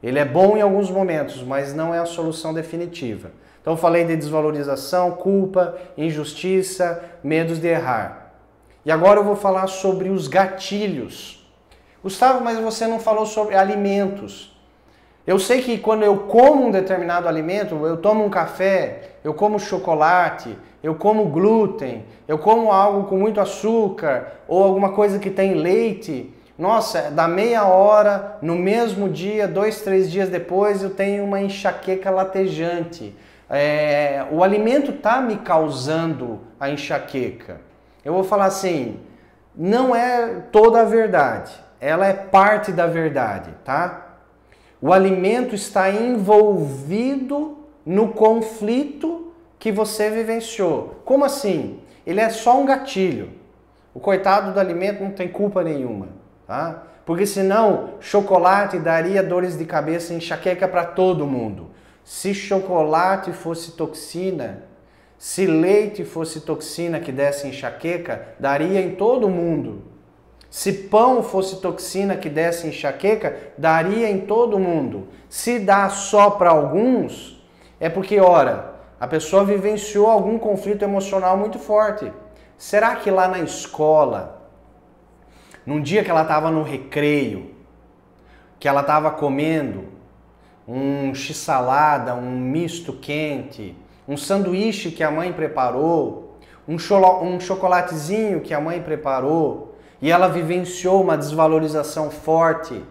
Ele é bom em alguns momentos, mas não é a solução definitiva. Então eu falei de desvalorização, culpa, injustiça, medos de errar. E agora eu vou falar sobre os gatilhos. Gustavo, mas você não falou sobre alimentos. Eu sei que quando eu como um determinado alimento, eu tomo um café, eu como chocolate, eu como glúten, eu como algo com muito açúcar ou alguma coisa que tem leite. Nossa, dá meia hora, no mesmo dia, 2, 3 dias depois, eu tenho uma enxaqueca latejante. O alimento está me causando a enxaqueca. Eu vou falar assim, não é toda a verdade, ela é parte da verdade, tá? O alimento está envolvido no conflito que você vivenciou. Como assim? Ele é só um gatilho. O coitado do alimento não tem culpa nenhuma, tá? Porque senão chocolate daria dores de cabeça e enxaqueca para todo mundo. Se chocolate fosse toxina, se leite fosse toxina que desse enxaqueca, daria em todo mundo. Se pão fosse toxina que desse enxaqueca, daria em todo mundo. Se dá só para alguns, é porque, ora, a pessoa vivenciou algum conflito emocional muito forte. Será que lá na escola, num dia que ela estava no recreio, que ela estava comendo um x-salada, um misto quente, um sanduíche que a mãe preparou, um chocolatezinho que a mãe preparou, e ela vivenciou uma desvalorização forte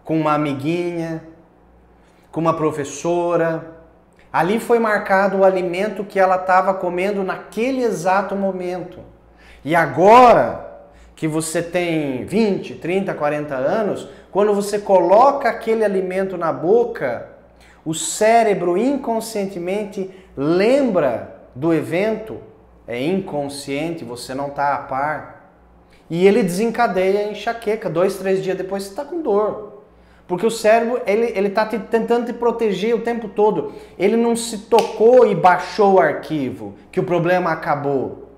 com uma amiguinha, com uma professora. Ali foi marcado o alimento que ela estava comendo naquele exato momento. E agora que você tem 20, 30, 40 anos, quando você coloca aquele alimento na boca, o cérebro inconscientemente lembra do evento, é inconsciente, você não está a par. E ele desencadeia a enxaqueca. 2, 3 dias depois você está com dor. Porque o cérebro, ele está tentando te proteger o tempo todo. Ele não se tocou e baixou o arquivo, que o problema acabou.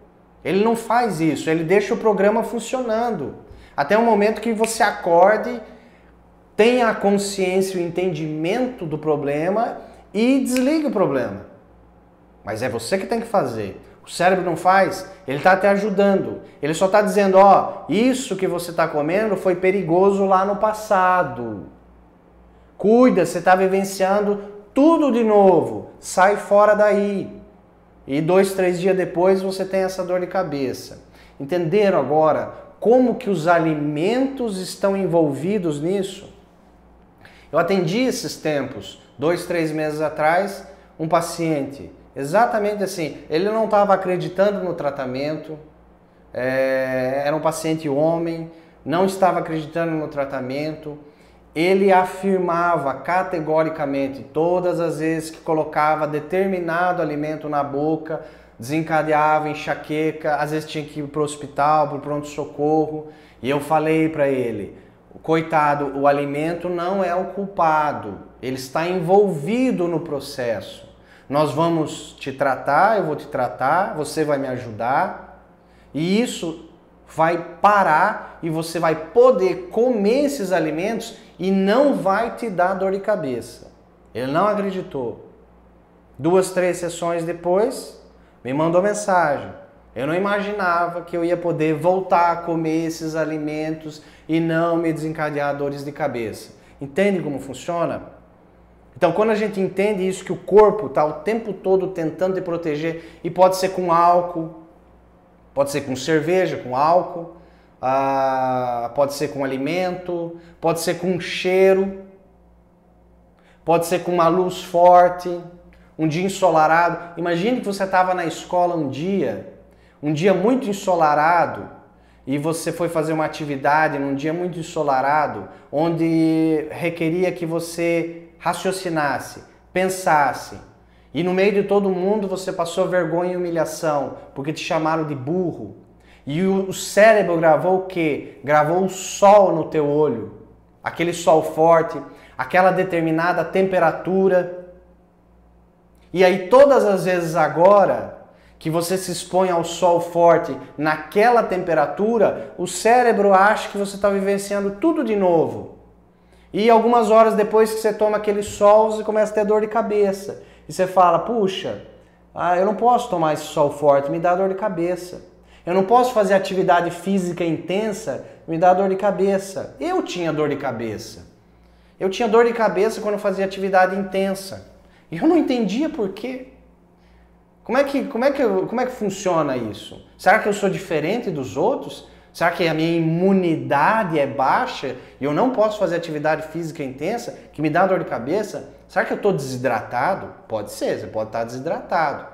Ele não faz isso, ele deixa o programa funcionando. Até o momento que você acorde, tenha a consciência e o entendimento do problema e desligue o problema. Mas é você que tem que fazer. O cérebro não faz, ele está te ajudando. Ele só está dizendo, isso que você está comendo foi perigoso lá no passado. Cuida, você está vivenciando tudo de novo. Sai fora daí. E 2, 3 dias depois você tem essa dor de cabeça. Entenderam agora como que os alimentos estão envolvidos nisso? Eu atendi esses tempos, 2, 3 meses atrás, um paciente. Exatamente assim, ele não estava acreditando no tratamento, era um paciente homem, não estava acreditando no tratamento, ele afirmava categoricamente, todas as vezes que colocava determinado alimento na boca, desencadeava enxaqueca, às vezes tinha que ir para o hospital, para o pronto-socorro, e eu falei para ele, coitado, o alimento não é o culpado, ele está envolvido no processo. Nós vamos te tratar, eu vou te tratar, você vai me ajudar e isso vai parar e você vai poder comer esses alimentos e não vai te dar dor de cabeça. Ele não acreditou. 2, 3 sessões depois, me mandou mensagem. Eu não imaginava que eu ia poder voltar a comer esses alimentos e não me desencadear dores de cabeça. Entende como funciona? Então, quando a gente entende isso, que o corpo está o tempo todo tentando te proteger, e pode ser com álcool, pode ser com cerveja, com álcool, pode ser com alimento, pode ser com cheiro, pode ser com uma luz forte, um dia ensolarado. Imagine que você estava na escola um dia muito ensolarado, e você foi fazer uma atividade num dia muito ensolarado, onde requeria que você raciocinasse, pensasse, e no meio de todo mundo você passou vergonha e humilhação, porque te chamaram de burro, e o cérebro gravou o quê? Gravou o sol no teu olho, aquele sol forte, aquela determinada temperatura, e aí todas as vezes agora que você se expõe ao sol forte naquela temperatura, o cérebro acha que você está vivenciando tudo de novo. E algumas horas depois que você toma aquele sol, você começa a ter dor de cabeça. E você fala, puxa, eu não posso tomar esse sol forte, me dá dor de cabeça. Eu não posso fazer atividade física intensa, me dá dor de cabeça. Eu tinha dor de cabeça. Eu tinha dor de cabeça quando eu fazia atividade intensa. E eu não entendia por quê. Como é que funciona isso? Será que eu sou diferente dos outros? Será que a minha imunidade é baixa e eu não posso fazer atividade física intensa que me dá dor de cabeça? Será que eu estou desidratado? Pode ser, você pode estar desidratado.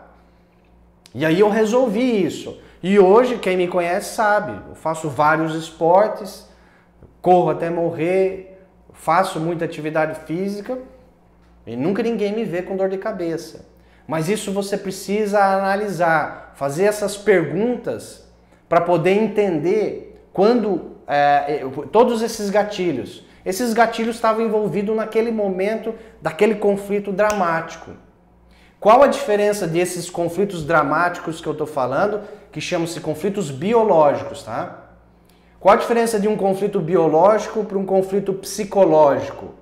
E aí eu resolvi isso. E hoje, quem me conhece sabe, eu faço vários esportes, corro até morrer, faço muita atividade física e nunca ninguém me vê com dor de cabeça. Mas isso você precisa analisar, fazer essas perguntas para poder entender quando todos esses gatilhos. Esses gatilhos estavam envolvidos naquele momento daquele conflito dramático. Qual a diferença desses conflitos dramáticos que eu estou falando, que chamam-se conflitos biológicos, tá? Qual a diferença de um conflito biológico para um conflito psicológico?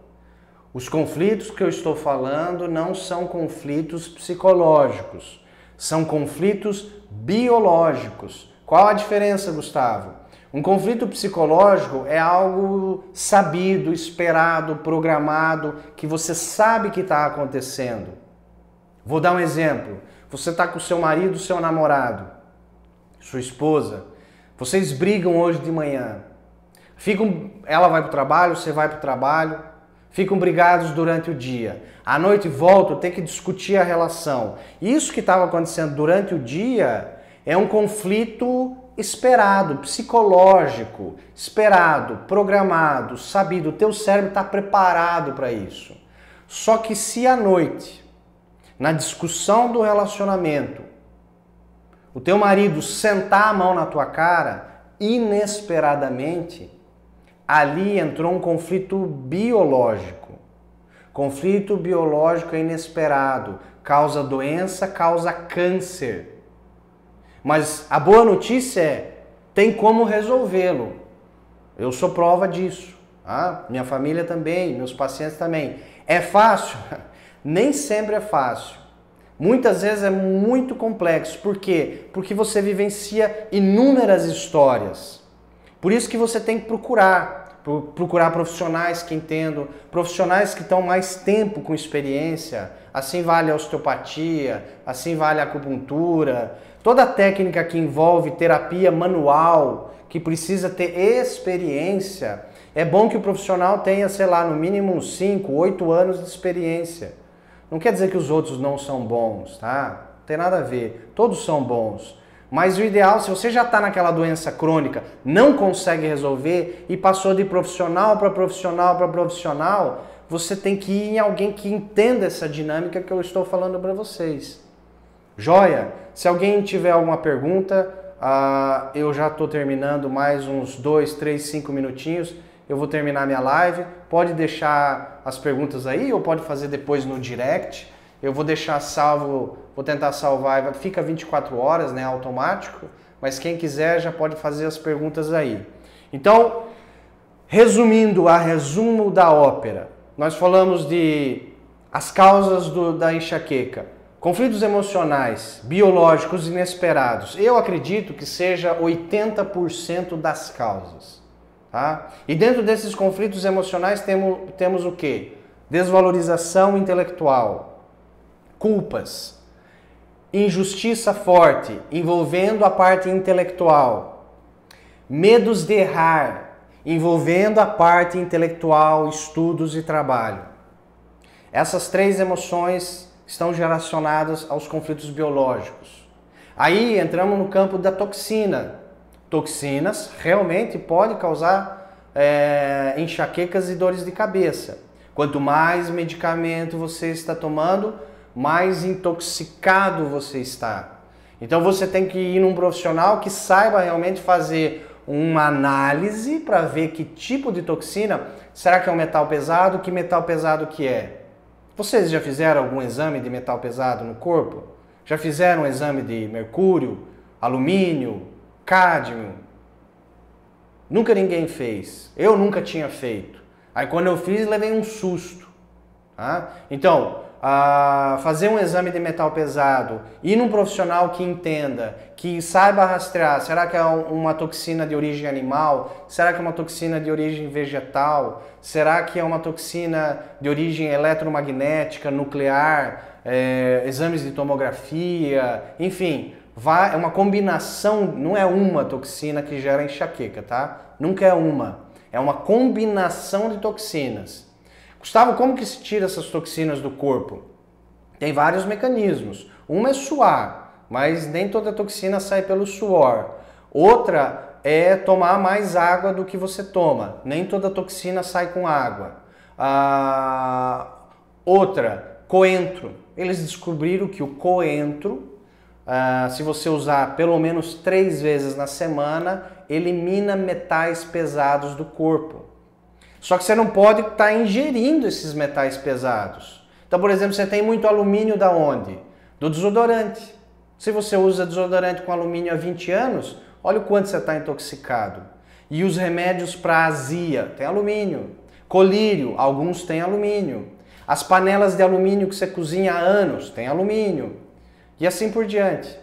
Os conflitos que eu estou falando não são conflitos psicológicos, são conflitos biológicos. Qual a diferença, Gustavo? Um conflito psicológico é algo sabido, esperado, programado, que você sabe que está acontecendo. Vou dar um exemplo. Você está com seu marido, seu namorado, sua esposa. Vocês brigam hoje de manhã. Ela vai para o trabalho, você vai para o trabalho. Ficam brigados durante o dia. À noite voltam, tem que discutir a relação. Isso que estava acontecendo durante o dia é um conflito esperado, psicológico, esperado, programado, sabido. O teu cérebro está preparado para isso. Só que se à noite, na discussão do relacionamento, o teu marido sentar a mão na tua cara, inesperadamente, ali entrou um conflito biológico. Conflito biológico é inesperado, causa doença, causa câncer. Mas a boa notícia é, tem como resolvê-lo. Eu sou prova disso. Minha família também, meus pacientes também. É fácil? Nem sempre é fácil. Muitas vezes é muito complexo. Por quê? Porque você vivencia inúmeras histórias. Por isso que você tem que procurar profissionais que entendam, profissionais que estão mais tempo com experiência. Assim vale a osteopatia, assim vale a acupuntura, toda técnica que envolve terapia manual, que precisa ter experiência. É bom que o profissional tenha, sei lá, no mínimo 5, 8 anos de experiência. Não quer dizer que os outros não são bons, tá? Não tem nada a ver. Todos são bons. Mas o ideal, se você já está naquela doença crônica, não consegue resolver e passou de profissional para profissional para profissional, você tem que ir em alguém que entenda essa dinâmica que eu estou falando para vocês. Joia? Se alguém tiver alguma pergunta, eu já estou terminando mais uns 2, 3, 5 minutinhos. Eu vou terminar minha live. Pode deixar as perguntas aí ou pode fazer depois no direct. Eu vou deixar salvo, vou tentar salvar, fica 24 horas, né, automático, mas quem quiser já pode fazer as perguntas aí. Então, resumindo a resumo da ópera, nós falamos de as causas da enxaqueca, Conflitos emocionais, biológicos inesperados. Eu acredito que seja 80% das causas. Tá? E dentro desses conflitos emocionais temos o quê? Desvalorização intelectual, culpas, injustiça forte, envolvendo a parte intelectual, medos de errar, envolvendo a parte intelectual, estudos e trabalho. Essas três emoções estão relacionadas aos conflitos biológicos. Aí entramos no campo da toxina. Toxinas realmente podem causar enxaquecas e dores de cabeça. Quanto mais medicamento você está tomando, mais intoxicado você está. Então você tem que ir num profissional que saiba realmente fazer uma análise para ver que tipo de toxina. Será que é um metal pesado? Que metal pesado que é? Vocês já fizeram algum exame de metal pesado no corpo? Já fizeram um exame de mercúrio, alumínio, cádmio? Nunca ninguém fez. Eu nunca tinha feito. Aí quando eu fiz, levei um susto. Tá? Então, fazer um exame de metal pesado, ir num profissional que entenda, que saiba rastrear, será que é uma toxina de origem animal? Será que é uma toxina de origem vegetal? Será que é uma toxina de origem eletromagnética, nuclear, exames de tomografia, enfim, é uma combinação, não é uma toxina que gera enxaqueca, tá? Nunca é uma combinação de toxinas. Gustavo, como que se tira essas toxinas do corpo? Tem vários mecanismos. Uma é suar, mas nem toda toxina sai pelo suor. Outra é tomar mais água do que você toma. Nem toda toxina sai com água. Outra, coentro. Eles descobriram que o coentro, se você usar pelo menos 3 vezes na semana, elimina metais pesados do corpo. Só que você não pode estar ingerindo esses metais pesados. Então, por exemplo, você tem muito alumínio da onde? Do desodorante. Se você usa desodorante com alumínio há 20 anos, olha o quanto você está intoxicado. E os remédios para azia, tem alumínio. Colírio, alguns têm alumínio. As panelas de alumínio que você cozinha há anos, tem alumínio. E assim por diante.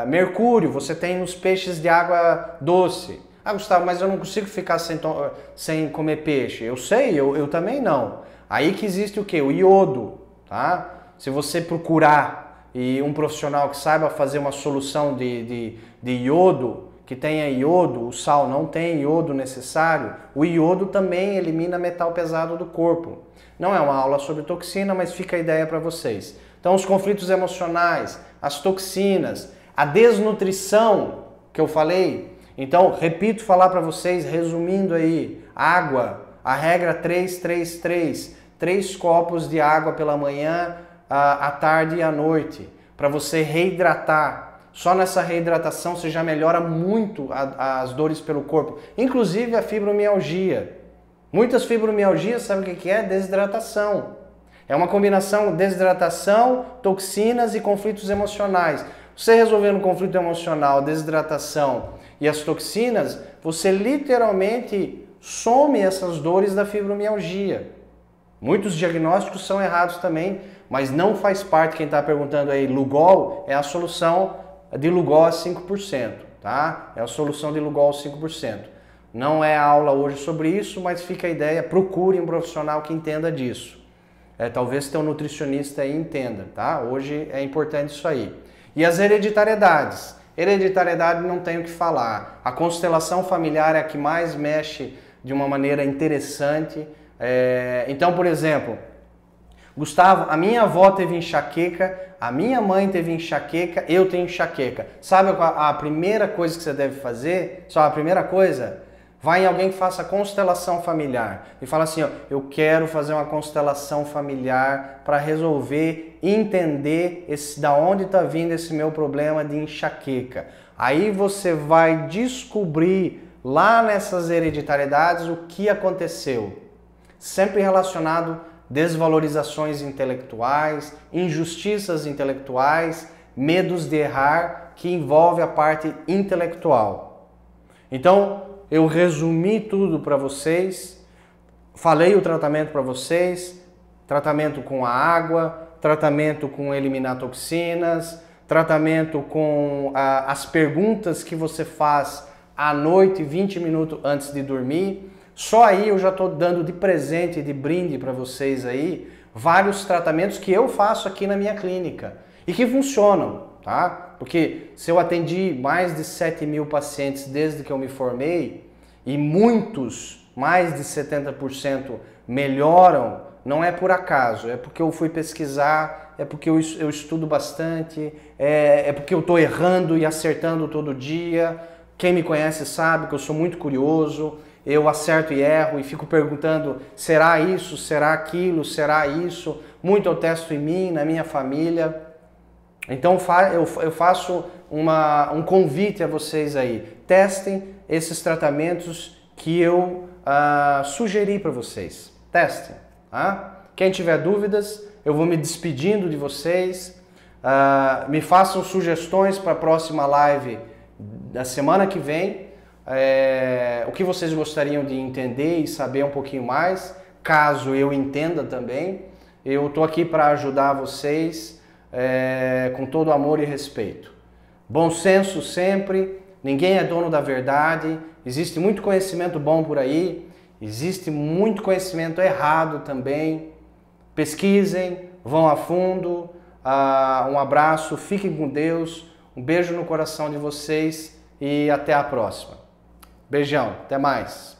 Mercúrio, você tem nos peixes de água doce. Ah, Gustavo, mas eu não consigo ficar sem comer peixe. Eu sei, eu também não. Aí que existe o quê? O iodo, tá? Se você procurar um profissional que saiba fazer uma solução de iodo, que tenha iodo, o sal não tem iodo necessário, o iodo também elimina metal pesado do corpo. Não é uma aula sobre toxina, mas fica a ideia para vocês. Então, os conflitos emocionais, as toxinas, a desnutrição que eu falei. Então, repito falar para vocês, resumindo aí, água, a regra 3-3-3, 3 copos de água pela manhã, à tarde e à noite, para você reidratar. Só nessa reidratação você já melhora muito as dores pelo corpo, inclusive a fibromialgia. Muitas fibromialgias, sabe o que é? Desidratação. É uma combinação de desidratação, toxinas e conflitos emocionais. Você resolvendo um conflito emocional, desidratação e as toxinas, você literalmente some essas dores da fibromialgia. Muitos diagnósticos são errados também, mas não faz parte, quem está perguntando aí, Lugol, é a solução de Lugol a 5%, tá? É a solução de Lugol a 5%. Não é aula hoje sobre isso, mas fica a ideia, procure um profissional que entenda disso. Talvez teu nutricionista aí entenda, tá? Hoje é importante isso aí. E as hereditariedades? Hereditariedade não tenho o que falar. A constelação familiar é a que mais mexe de uma maneira interessante. Então, por exemplo, Gustavo, a minha avó teve enxaqueca, a minha mãe teve enxaqueca, eu tenho enxaqueca. Sabe a primeira coisa que você deve fazer? Só a primeira coisa? Vai em alguém que faça constelação familiar e fala assim, ó, eu quero fazer uma constelação familiar para resolver, entender da onde está vindo esse meu problema de enxaqueca. Aí você vai descobrir lá nessas hereditariedades o que aconteceu. Sempre relacionado a desvalorizações intelectuais, injustiças intelectuais, medos de errar que envolve a parte intelectual. Então, eu resumi tudo para vocês, falei o tratamento para vocês, tratamento com a água, tratamento com eliminar toxinas, tratamento com as perguntas que você faz à noite, 20 minutos antes de dormir. Só aí eu já estou dando de presente, de brinde para vocês aí, vários tratamentos que eu faço aqui na minha clínica e que funcionam, tá? Porque se eu atendi mais de 7.000 pacientes desde que eu me formei e muitos, mais de 70% melhoram, não é por acaso, é porque eu fui pesquisar, é porque eu estudo bastante, é porque eu estou errando e acertando todo dia. Quem me conhece sabe que eu sou muito curioso, eu acerto e erro e fico perguntando, será isso, será aquilo, será isso? Muito eu testo em mim, na minha família. Então eu faço um convite a vocês aí, testem esses tratamentos que eu sugeri para vocês, testem. Tá? Quem tiver dúvidas, eu vou me despedindo de vocês, me façam sugestões para a próxima live da semana que vem, o que vocês gostariam de entender e saber um pouquinho mais, caso eu entenda também. Eu estou aqui para ajudar vocês com todo amor e respeito. Bom senso sempre, ninguém é dono da verdade, existe muito conhecimento bom por aí, existe muito conhecimento errado também. Pesquisem, vão a fundo, um abraço, fiquem com Deus, um beijo no coração de vocês e até a próxima. Beijão, até mais.